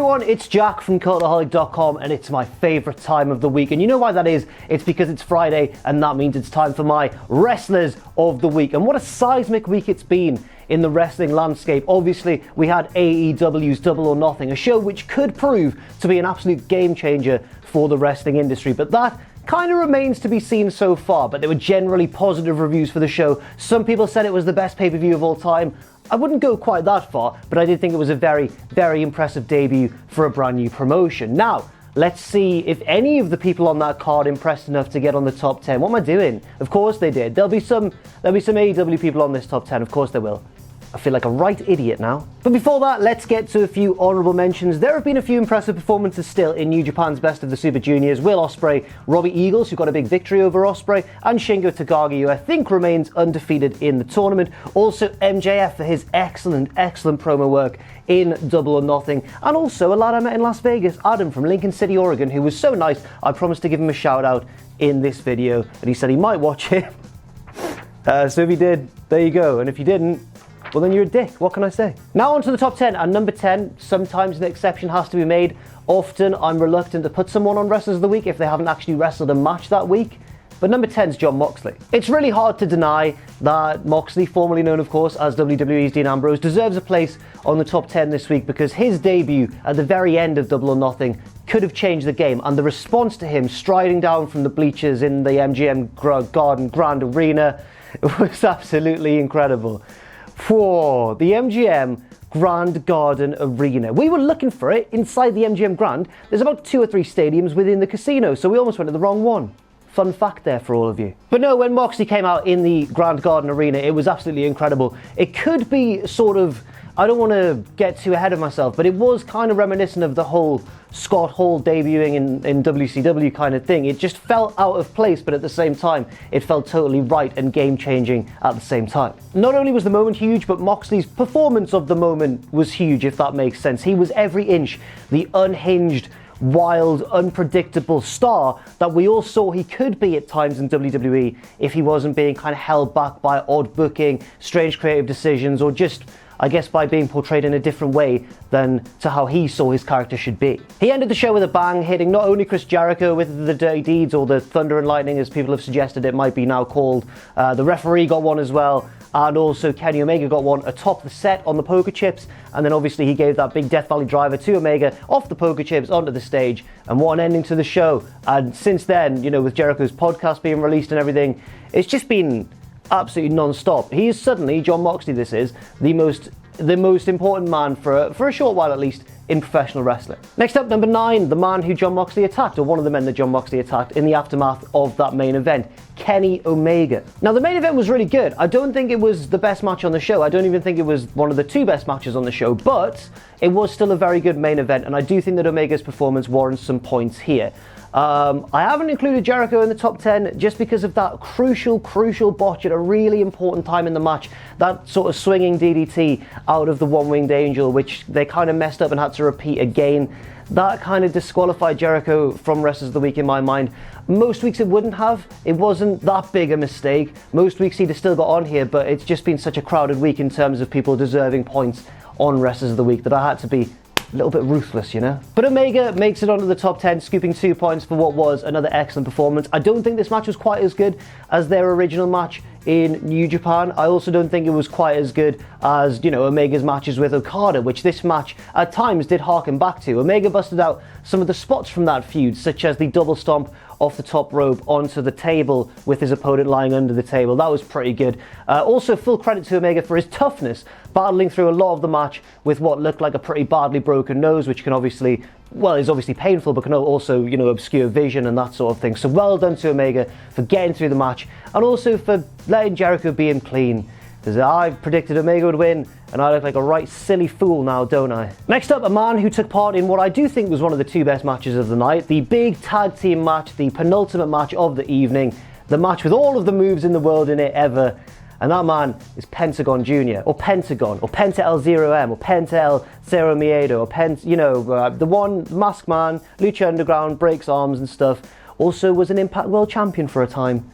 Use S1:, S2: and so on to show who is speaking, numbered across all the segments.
S1: everyone, it's Jack from Cultaholic.com, and it's my favourite time of the week. And you know why that is? It's because it's Friday, and that means it's time for my Wrestlers of the Week. And what a seismic week it's been in the wrestling landscape. Obviously, we had AEW's Double or Nothing, a show which could prove to be an absolute game changer for the wrestling industry. But that kind of remains to be seen so far, but there were generally positive reviews for the show. Some people said it was the best pay-per-view of all time. I wouldn't go quite that far, but I did think it was a very, very impressive debut for a brand new promotion. Now, let's see if any of the people on that card impressed enough to get on the top 10. What am I doing? Of course they did. There'll be some AEW people on this top 10. Of course there will. I feel like a right idiot now. But before that, let's get to a few honourable mentions. There have been a few impressive performances still in New Japan's Best of the Super Juniors. Will Ospreay, Robbie Eagles, who got a big victory over Ospreay, and Shingo Takagi, who I think remains undefeated in the tournament. Also MJF for his excellent promo work in Double or Nothing. And also a lad I met in Las Vegas, Adam from Lincoln City, Oregon, who was so nice, I promised to give him a shout out in this video. And he said he might watch it. So if he did, there you go. And if you didn't, well then you're a dick, what can I say? Now on to the top 10, and number 10, sometimes an exception has to be made. Often I'm reluctant to put someone on Wrestlers of the Week if they haven't actually wrestled a match that week. But number 10 is Jon Moxley. It's really hard to deny that Moxley, formerly known of course as WWE's Dean Ambrose, deserves a place on the top 10 this week because his debut at the very end of Double or Nothing could have changed the game, and the response to him striding down from the bleachers in the MGM Garden Grand Arena was absolutely incredible. For the MGM Grand Garden Arena. We were looking for it inside the MGM Grand. There's about 2 or 3 stadiums within the casino, so we almost went to the wrong one. Fun fact there for all of you. But no, when Moxley came out in the Grand Garden Arena, it was absolutely incredible. It could be sort of, I don't want to get too ahead of myself, but it was kind of reminiscent of the whole Scott Hall debuting in WCW kind of thing. It just felt out of place, but at the same time, it felt totally right and game-changing at the same time. Not only was the moment huge, but Moxley's performance of the moment was huge, if that makes sense. He was every inch the unhinged, wild, unpredictable star that we all saw he could be at times in WWE if he wasn't being kind of held back by odd booking, strange creative decisions, or just, I guess, by being portrayed in a different way than to how he saw his character should be. He ended the show with a bang, hitting not only Chris Jericho with the Dirty Deeds, or the Thunder and Lightning as people have suggested it might be now called. The referee got one as well, and also Kenny Omega got one atop the set on the poker chips, and then obviously he gave that big Death Valley driver to Omega off the poker chips onto the stage, and what an ending to the show. And since then, you know, with Jericho's podcast being released and everything, it's just been absolutely non-stop. He is suddenly, Jon Moxley this is, the most important man for a short while at least in professional wrestling. Next up, number 9, the man who Jon Moxley attacked, or one of the men that Jon Moxley attacked in the aftermath of that main event, Kenny Omega. Now the main event was really good. I don't think it was the best match on the show. I don't even think it was one of the 2 best matches on the show, but it was still a very good main event, and I do think that Omega's performance warrants some points here. I haven't included Jericho in the top 10 just because of that crucial botch at a really important time in the match. That sort of swinging DDT out of the One-Winged Angel, which they kind of messed up and had to repeat again. That kind of disqualified Jericho from Wrestlers of the Week in my mind. Most weeks it wouldn't have. It wasn't that big a mistake. Most weeks he'd have still got on here, but it's just been such a crowded week in terms of people deserving points on Wrestlers of the Week that I had to be a little bit ruthless, you know? But Omega makes it onto the top 10, scooping 2 points for what was another excellent performance. I don't think this match was quite as good as their original match in New Japan. I also don't think it was quite as good as, you know, Omega's matches with Okada, which this match at times did harken back to. Omega busted out some of the spots from that feud, such as the double stomp off the top rope onto the table with his opponent lying under the table. That was pretty good. Also, full credit to Omega for his toughness, battling through a lot of the match with what looked like a pretty badly broken nose, which can obviously, well, is obviously painful, but can also, you know, obscure vision and that sort of thing. So well done to Omega for getting through the match, and also for letting Jericho be him clean. Because I predicted Omega would win, and I look like a right silly fool now, don't I? Next up, a man who took part in what I do think was one of the 2 best matches of the night, the big tag team match, the penultimate match of the evening, the match with all of the moves in the world in it ever, and that man is Pentagon Jr., or Pentagon, or Penta L0M, or Penta L Zero Miedo, or the one masked man, Lucha Underground, breaks arms and stuff, also was an Impact World Champion for a time.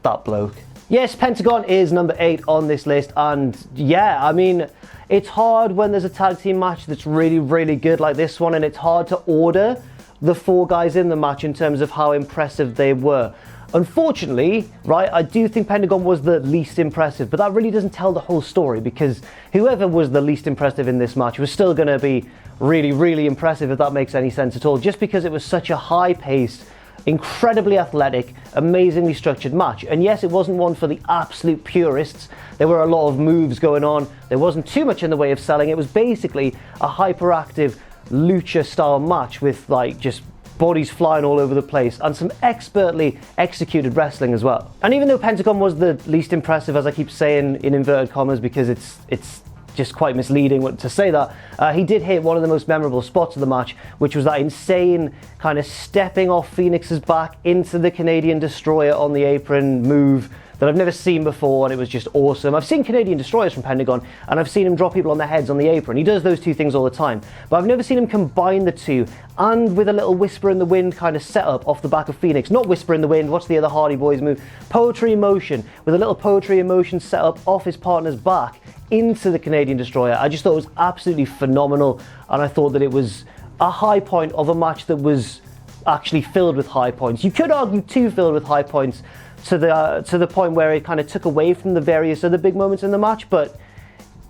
S1: That bloke. Yes, Pentagon is number 8 on this list, and yeah, I mean, it's hard when there's a tag team match that's really, really good like this one, and it's hard to order the 4 guys in the match in terms of how impressive they were. Unfortunately, right, I do think Pentagon was the least impressive, but that really doesn't tell the whole story, because whoever was the least impressive in this match was still going to be really, really impressive, if that makes any sense at all, just because it was such a high-paced, incredibly athletic, amazingly structured match. And yes, it wasn't one for the absolute purists. There were a lot of moves going on. There wasn't too much in the way of selling. It was basically a hyperactive lucha style match with like just bodies flying all over the place and some expertly executed wrestling as well. And even though Pentagon was the least impressive, as I keep saying in inverted commas because it's just quite misleading to say that, he did hit one of the most memorable spots of the match, which was that insane kind of stepping off Phoenix's back into the Canadian Destroyer on the apron move that I've never seen before, and it was just awesome. I've seen Canadian Destroyers from Pentagon, and I've seen him drop people on their heads on the apron. He does those two things all the time, but I've never seen him combine the two, and with a little whisper in the wind kind of setup off the back of Phoenix. Not whisper in the wind, what's the other Hardy Boys move? Poetry in motion, with a little poetry in motion set up off his partner's back into the Canadian Destroyer. I just thought it was absolutely phenomenal, and I thought that it was a high point of a match that was actually filled with high points. You could argue too filled with high points, to the point where it kind of took away from the various other big moments in the match, but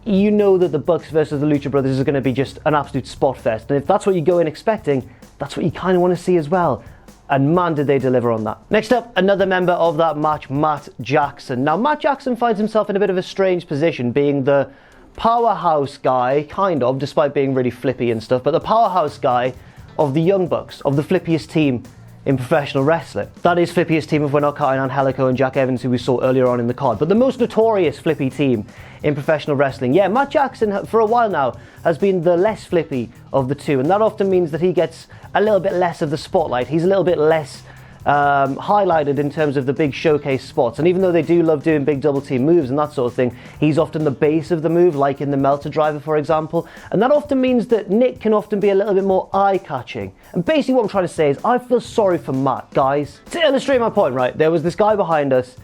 S1: you know that the Bucks versus the Lucha Brothers is going to be just an absolute spot fest, and if that's what you go in expecting, that's what you kind of want to see as well. And man, did they deliver on that. Next up, another member of that match, Matt Jackson. Now, Matt Jackson finds himself in a bit of a strange position, being the powerhouse guy, kind of, despite being really flippy and stuff, but the powerhouse guy of the Young Bucks, of the flippiest team in professional wrestling. That is flippiest team if we're not counting Angelico and Jack Evans, who we saw earlier on in the card, but the most notorious flippy team in professional wrestling. Yeah, Matt Jackson, for a while now, has been the less flippy of the two, and that often means that he gets a little bit less of the spotlight. He's a little bit less highlighted in terms of the big showcase spots, and even though they do love doing big double team moves and that sort of thing, he's often the base of the move, like in the Melter Driver, for example, and that often means that Nick can often be a little bit more eye-catching. And basically what I'm trying to say is I feel sorry for Matt, guys. To illustrate my point, right, there was this guy behind us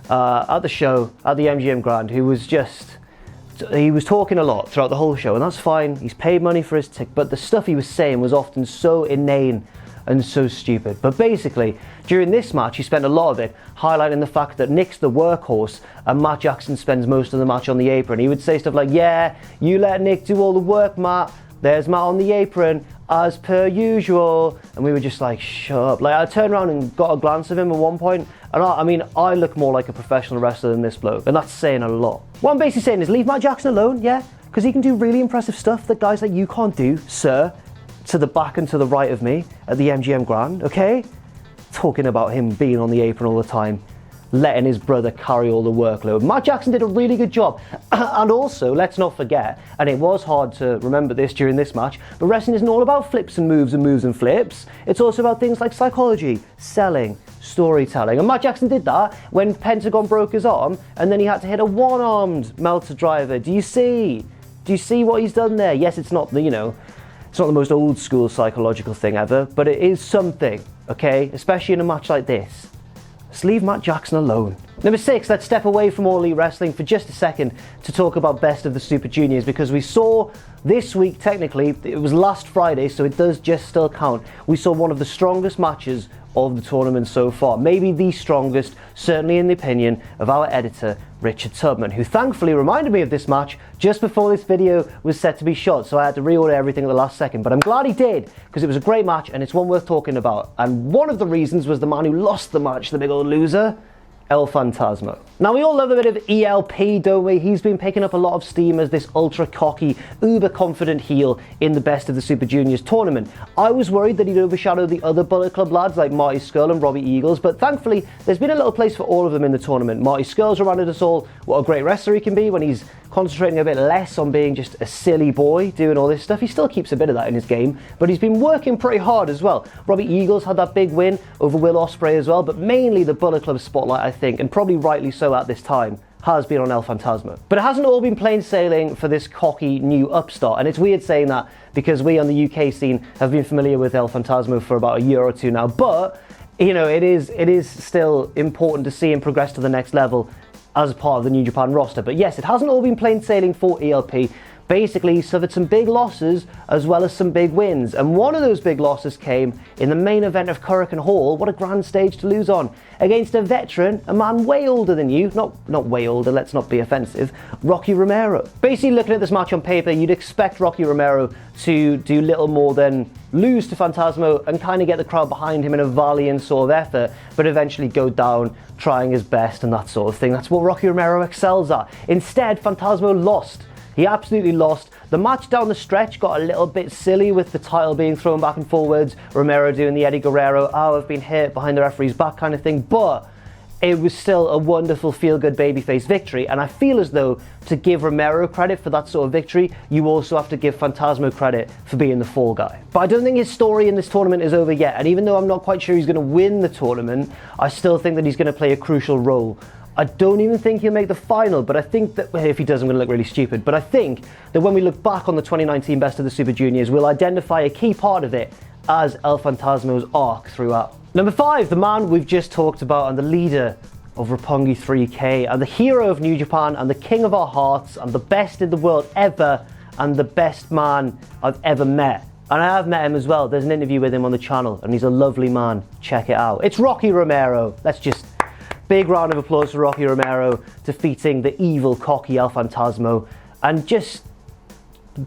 S1: at the show, at the MGM Grand, who was he was talking a lot throughout the whole show, and that's fine, he's paid money for his ticket, but the stuff he was saying was often so inane and so stupid. But basically, during this match, he spent a lot of it highlighting the fact that Nick's the workhorse and Matt Jackson spends most of the match on the apron. He would say stuff like, yeah, you let Nick do all the work, Matt. There's Matt on the apron, as per usual. And we were just like, shut up. Like, I turned around and got a glance of him at one point, and I mean, I look more like a professional wrestler than this bloke, and that's saying a lot. What I'm basically saying is leave Matt Jackson alone, yeah? Because he can do really impressive stuff that guys like you can't do, sir. To the back and to the right of me at the MGM Grand, okay? Talking about him being on the apron all the time, letting his brother carry all the workload. Matt Jackson did a really good job. And also, let's not forget, and it was hard to remember this during this match, but wrestling isn't all about flips and moves and flips. It's also about things like psychology, selling, storytelling. And Matt Jackson did that when Pentagon broke his arm, and then he had to hit a one-armed Melter Driver. Do you see what he's done there? Yes, it's not it's not the most old school psychological thing ever, but it is something, okay? Especially in a match like this. Just leave Matt Jackson alone. Number 6, let's step away from All Elite Wrestling for just a second to talk about Best of the Super Juniors, because we saw this week, technically, it was last Friday, so it does just still count. We saw one of the strongest matches of the tournament so far. Maybe the strongest, certainly in the opinion of our editor, Richard Tubman, who thankfully reminded me of this match just before this video was set to be shot, so I had to reorder everything at the last second. But I'm glad he did, because it was a great match and it's one worth talking about. And one of the reasons was the man who lost the match, the big old loser, El Phantasmo. Now, we all love a bit of ELP, don't we? He's been picking up a lot of steam as this ultra cocky, uber confident heel in the Best of the Super Juniors tournament. I was worried that he'd overshadow the other Bullet Club lads like Marty Scurll and Robbie Eagles, but thankfully there's been a little place for all of them in the tournament. Marty Scurll's reminded us all what a great wrestler he can be when he's concentrating a bit less on being just a silly boy doing all this stuff. He still keeps a bit of that in his game, but he's been working pretty hard as well. Robbie Eagles had that big win over Will Ospreay as well, but mainly the Bullet Club spotlight, I think, and probably rightly so at this time, has been on El Phantasmo. But it hasn't all been plain sailing for this cocky new upstart, and it's weird saying that because we on the UK scene have been familiar with El Phantasmo for about a year or two now, but you know, it is still important to see him progress to the next level as part of the New Japan roster. But yes, it hasn't all been plain sailing for ELP. Basically, he suffered some big losses as well as some big wins. And one of those big losses came in the main event of Korakuen Hall. What a grand stage to lose on. Against a veteran, a man way older than you. Not way older, let's not be offensive. Rocky Romero. Basically, looking at this match on paper, you'd expect Rocky Romero to do little more than lose to Phantasmo and kind of get the crowd behind him in a valiant sort of effort, but eventually go down trying his best and that sort of thing. That's what Rocky Romero excels at. Instead, Phantasmo lost. He absolutely lost. The match down the stretch got a little bit silly with the title being thrown back and forwards, Romero doing the Eddie Guerrero, oh, I've been hit behind the referee's back kind of thing, but it was still a wonderful feel-good babyface victory, and I feel as though to give Romero credit for that sort of victory, you also have to give Phantasmo credit for being the fall guy. But I don't think his story in this tournament is over yet, and even though I'm not quite sure he's going to win the tournament, I still think that he's going to play a crucial role. I don't even think he'll make the final, but I think that, well, if he does, I'm going to look really stupid, but I think that when we look back on the 2019 Best of the Super Juniors, we'll identify a key part of it as El Phantasmo's arc throughout. Number 5, the man we've just talked about and the leader of Roppongi 3K and the hero of New Japan and the king of our hearts and the best in the world ever and the best man I've ever met. And I have met him as well. There's an interview with him on the channel and he's a lovely man. Check it out. It's Rocky Romero. Let's just... Big round of applause for Rocky Romero defeating the evil, cocky El Phantasmo and just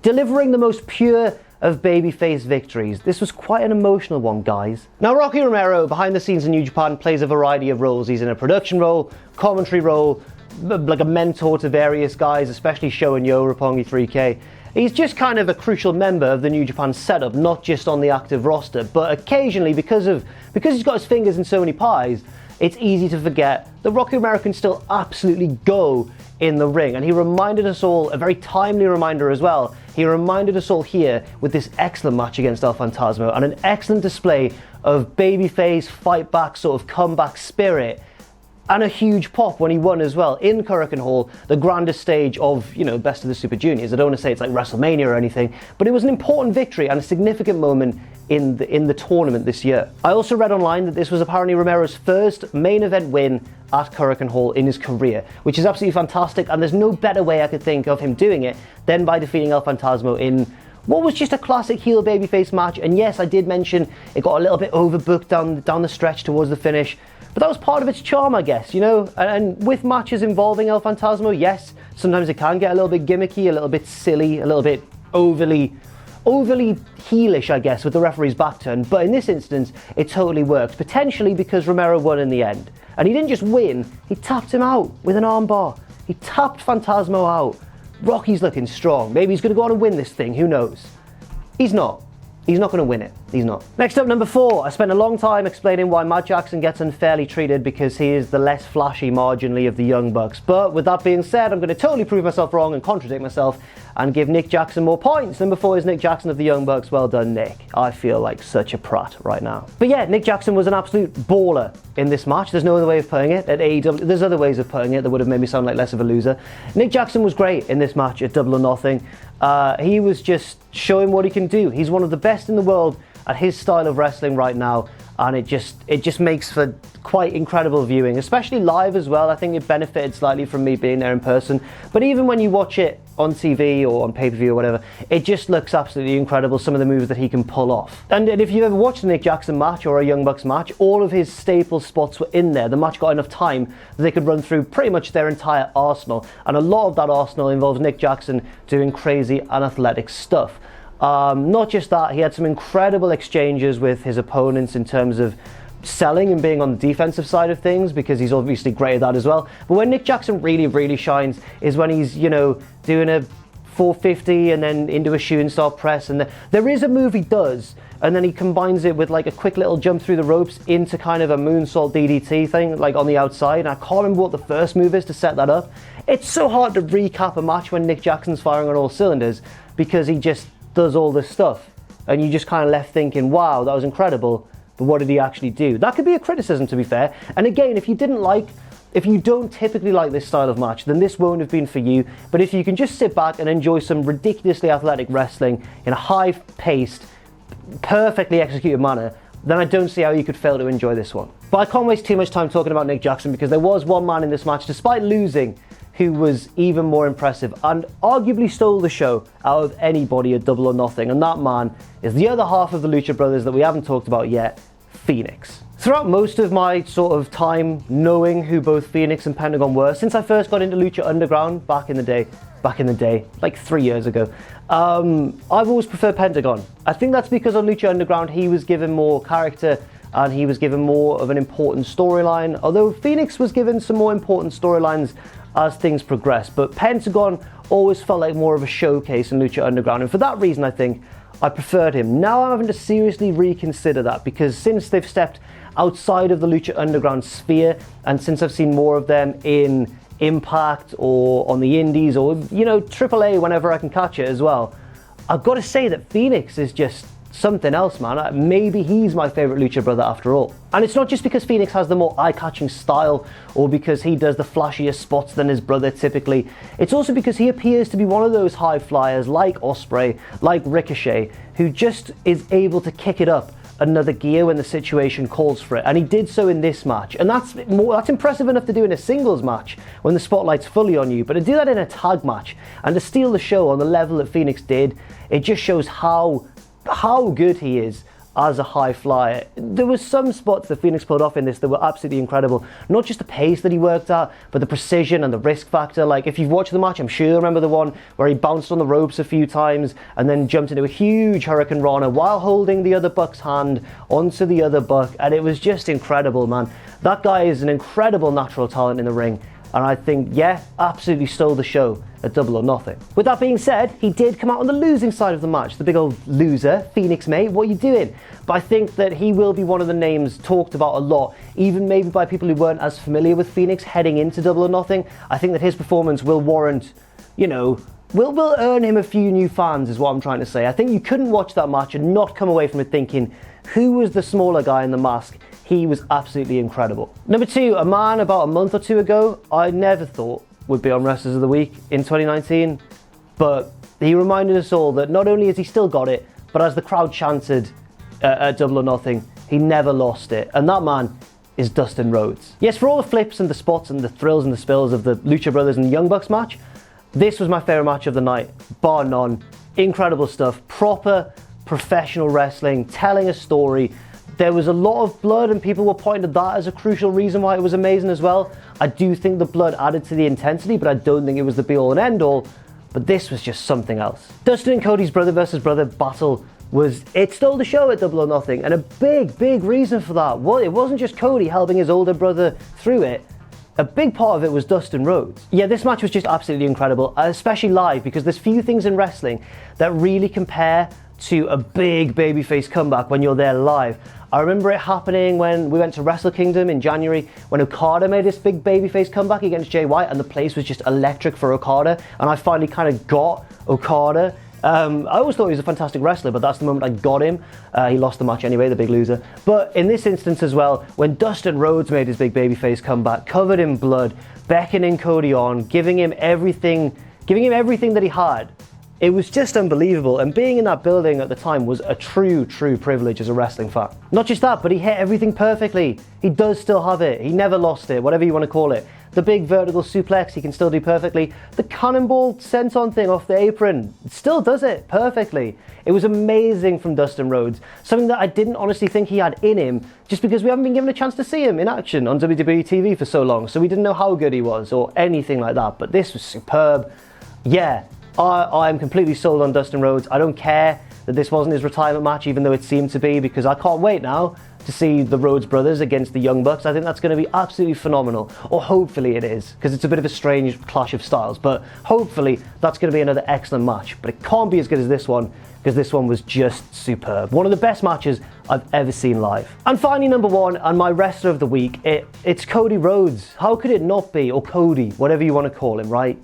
S1: delivering the most pure of babyface victories. This was quite an emotional one, guys. Now, Rocky Romero, behind the scenes in New Japan, plays a variety of roles. He's in a production role, commentary role, like a mentor to various guys, especially Sho and Yo, Roppongi 3K. He's just kind of a crucial member of the New Japan setup, not just on the active roster, but occasionally, because he's got his fingers in so many pies, it's easy to forget that Rocky Romero can still absolutely go in the ring. And he reminded us all, a very timely reminder as well, he reminded us all here with this excellent match against El Phantasmo and an excellent display of babyface, fight back, sort of comeback spirit. And a huge pop when he won as well in Korakuen Hall, the grandest stage of, you know, Best of the Super Juniors. I don't want to say it's like WrestleMania or anything, but it was an important victory and a significant moment in the tournament this year. I also read online that this was apparently Romero's first main event win at Korakuen Hall in his career, which is absolutely fantastic, and there's no better way I could think of him doing it than by defeating El Phantasmo in what was just a classic heel babyface match. And yes, I did mention it got a little bit overbooked down the stretch towards the finish, but that was part of its charm, I guess, you know? And with matches involving El Phantasmo, yes, sometimes it can get a little bit gimmicky, a little bit silly, a little bit overly heelish, I guess, with the referee's back turned. But in this instance, it totally worked, potentially because Romero won in the end. And he didn't just win, he tapped him out with an armbar. He tapped Phantasmo out. Rocky's looking strong. Maybe he's going to go on and win this thing, who knows? He's not. He's not going to win it. He's not. Next up, number 4. I spent a long time explaining why Matt Jackson gets unfairly treated because he is the less flashy marginally of the Young Bucks. But with that being said, I'm going to totally prove myself wrong and contradict myself and give Nick Jackson more points. Number 4 is Nick Jackson of the Young Bucks. Well done, Nick. I feel like such a prat right now. But yeah, Nick Jackson was an absolute baller in this match. There's no other way of putting it. At AEW, there's other ways of putting it that would have made me sound like less of a loser. Nick Jackson was great in this match at Double or Nothing. He was just showing what he can do. He's one of the best in the world at his style of wrestling right now, and it just makes for quite incredible viewing, especially live as well. I think it benefited slightly from me being there in person, but even when you watch it on TV or on pay-per-view or whatever, it just looks absolutely incredible, some of the moves that he can pull off. And if you've ever watched a Nick Jackson match or a Young Bucks match, all of his staple spots were in there. The match got enough time that they could run through pretty much their entire arsenal, and a lot of that arsenal involves Nick Jackson doing crazy and athletic stuff. Not just that, he had some incredible exchanges with his opponents in terms of selling and being on the defensive side of things, because he's obviously great at that as well. But when Nick Jackson really shines is when he's, you know, doing a 450 and then into a shooting star press, and there is a move he does and then he combines it with like a quick little jump through the ropes into kind of a moonsault DDT thing, like on the outside. And I can't remember what the first move is to set that up. It's so hard to recap a match when Nick Jackson's firing on all cylinders, because he just does all this stuff and you just kind of left thinking, wow, that was incredible, but what did he actually do? That could be a criticism, to be fair. And again, if you don't typically like this style of match, then this won't have been for you. But if you can just sit back and enjoy some ridiculously athletic wrestling in a high-paced, perfectly executed manner, then I don't see how you could fail to enjoy this one. But I can't waste too much time talking about Nick Jackson, because there was one man in this match, despite losing, who was even more impressive and arguably stole the show out of anybody at Double or Nothing, and that man is the other half of the Lucha Brothers that we haven't talked about yet, Phoenix. Throughout most of my sort of time knowing who both Phoenix and Pentagon were, since I first got into Lucha Underground back in the day, like 3 years ago, I've always preferred Pentagon. I think that's because on Lucha Underground he was given more character and he was given more of an important storyline, although Phoenix was given some more important storylines as things progressed. But Pentagon always felt like more of a showcase in Lucha Underground, and for that reason I think I preferred him. Now I'm having to seriously reconsider that, because since they've stepped outside of the Lucha Underground sphere, and since I've seen more of them in Impact or on the Indies or, you know, AAA whenever I can catch it as well, I've got to say that Phoenix is just something else, man. Maybe he's my favourite Lucha brother after all. And it's not just because Phoenix has the more eye-catching style or because he does the flashier spots than his brother typically. It's also because he appears to be one of those high flyers like Ospreay, like Ricochet, who just is able to kick it up another gear when the situation calls for it, and he did so in this match. And that's impressive enough to do in a singles match when the spotlight's fully on you, but to do that in a tag match and to steal the show on the level that Phoenix did, it just shows how good he is as a high flyer. There was some spots that Phoenix pulled off in this that were absolutely incredible. Not just the pace that he worked at, but the precision and the risk factor. Like, if you've watched the match, I'm sure you'll remember the one where he bounced on the ropes a few times and then jumped into a huge Hurricane Rana while holding the other Buck's hand onto the other Buck, and it was just incredible, man. That guy is an incredible natural talent in the ring, and I think, yeah, absolutely stole the show at Double or Nothing. With that being said, he did come out on the losing side of the match. The big old loser, Phoenix, mate, what are you doing? But I think that he will be one of the names talked about a lot, even maybe by people who weren't as familiar with Phoenix heading into Double or Nothing. I think that his performance will warrant, you know, will earn him a few new fans, is what I'm trying to say. I think you couldn't watch that match and not come away from it thinking, who was the smaller guy in the mask? He was absolutely incredible. Number 2, a man about a month or two ago I never thought would be on Wrestlers of the Week in 2019, but he reminded us all that not only has he still got it, but as the crowd chanted at Double or Nothing, he never lost it, and that man is Dustin Rhodes. Yes, for all the flips and the spots and the thrills and the spills of the Lucha Brothers and the Young Bucks match, this was my favourite match of the night, bar none. Incredible stuff, proper professional wrestling, telling a story. There was a lot of blood, and people were pointing to that as a crucial reason why it was amazing as well. I do think the blood added to the intensity, but I don't think it was the be-all and end-all. But this was just something else. Dustin and Cody's brother versus brother battle it stole the show at Double or Nothing, and a big reason for that. Well, it wasn't just Cody helping his older brother through it. A big part of it was Dustin Rhodes. Yeah, this match was just absolutely incredible, especially live, because there's few things in wrestling that really compare to a big babyface comeback when you're there live. I remember it happening when we went to Wrestle Kingdom in January, when Okada made this big babyface comeback against Jay White, and the place was just electric for Okada, and I finally kind of got Okada. I always thought he was a fantastic wrestler, but that's the moment I got him. He lost the match anyway, the big loser. But in this instance as well, when Dustin Rhodes made his big babyface comeback, covered in blood, beckoning Cody on, giving him everything that he had, it was just unbelievable, and being in that building at the time was a true privilege as a wrestling fan. Not just that, but he hit everything perfectly. He does still have it. He never lost it, whatever you want to call it. The big vertical suplex he can still do perfectly. The cannonball senton thing off the apron, still does it perfectly. It was amazing from Dustin Rhodes, something that I didn't honestly think he had in him, just because we haven't been given a chance to see him in action on WWE TV for so long, so we didn't know how good he was or anything like that, but this was superb. Yeah, I am completely sold on Dustin Rhodes. I don't care that this wasn't his retirement match, even though it seemed to be, because I can't wait now to see the Rhodes brothers against the Young Bucks. I think that's going to be absolutely phenomenal, or hopefully it is, because it's a bit of a strange clash of styles, but hopefully that's going to be another excellent match. But it can't be as good as this one, because this one was just superb. One of the best matches I've ever seen live. And finally, number 1, and my wrestler of the week, it's Cody Rhodes. How could it not be? Or Cody, whatever you want to call him, right?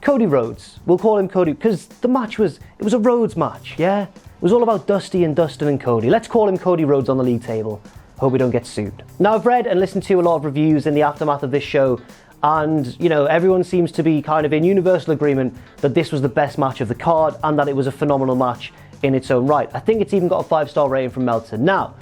S1: Cody Rhodes. We'll call him Cody, because the match was a Rhodes match, yeah? It was all about Dusty and Dustin and Cody. Let's call him Cody Rhodes on the league table. Hope we don't get sued. Now, I've read and listened to a lot of reviews in the aftermath of this show, and, you know, everyone seems to be kind of in universal agreement that this was the best match of the card and that it was a phenomenal match in its own right. I think it's even got a 5-star rating from Meltzer. Now,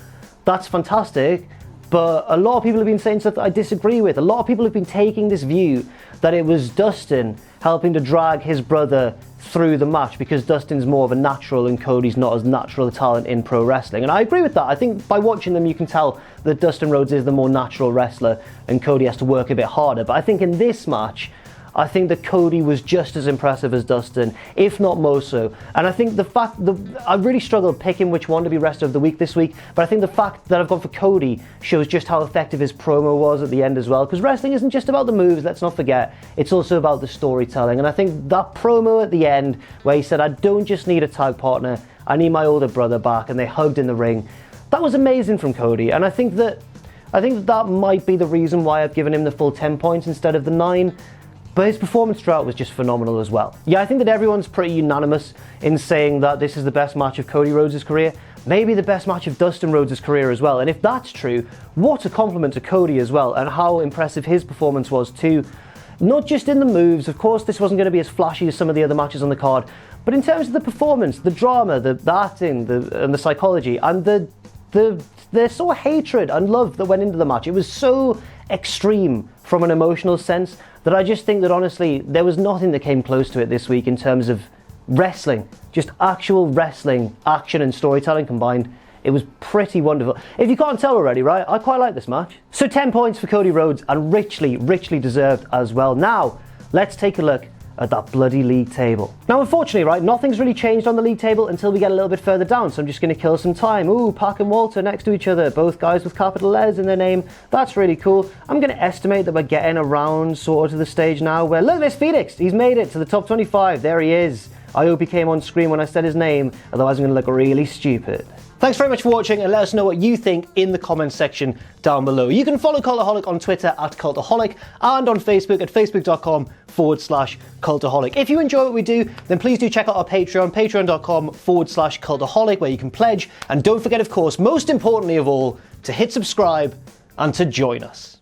S1: that's fantastic. But a lot of people have been saying stuff that I disagree with. A lot of people have been taking this view that it was Dustin helping to drag his brother through the match because Dustin's more of a natural and Cody's not as natural a talent in pro wrestling. And I agree with that. I think by watching them you can tell that Dustin Rhodes is the more natural wrestler and Cody has to work a bit harder. But I think in this match, I think that Cody was just as impressive as Dustin, if not more so. And I think the fact that I really struggled picking which one to be Wrestler of the Week this week, but I think the fact that I've gone for Cody shows just how effective his promo was at the end as well. Because wrestling isn't just about the moves, let's not forget. It's also about the storytelling. And I think that promo at the end, where he said, I don't just need a tag partner, I need my older brother back, and they hugged in the ring. That was amazing from Cody. And I think that might be the reason why I've given him the full 10 points instead of the 9. But his performance throughout was just phenomenal as well. Yeah, I think that everyone's pretty unanimous in saying that this is the best match of Cody Rhodes' career, maybe the best match of Dustin Rhodes' career as well. And if that's true, what a compliment to Cody as well, and how impressive his performance was too. Not just in the moves, of course this wasn't going to be as flashy as some of the other matches on the card, but in terms of the performance, the drama, the acting, and the psychology, and the sort of hatred and love that went into the match. It was so extreme from an emotional sense that I just think that honestly there was nothing that came close to it this week in terms of wrestling, just actual wrestling, action and storytelling combined. It was pretty wonderful. If you can't tell already, right, I quite like this match. So 10 points for Cody Rhodes, and richly deserved as well. Now let's take a look at that bloody league table. Now unfortunately, right, nothing's really changed on the league table until we get a little bit further down, so I'm just going to kill some time. Ooh, Pac and Walter next to each other, both guys with capital letters in their name. That's really cool. I'm going to estimate that we're getting around sort of to the stage now where, look, there's Phoenix. He's made it to the top 25. There he is. I hope he came on screen when I said his name, otherwise I'm going to look really stupid. Thanks very much for watching, and let us know what you think in the comments section down below. You can follow Cultaholic on Twitter at Cultaholic and on Facebook at facebook.com/Cultaholic. If you enjoy what we do, then please do check out our Patreon, patreon.com/Cultaholic, where you can pledge. And don't forget, of course, most importantly of all, to hit subscribe and to join us.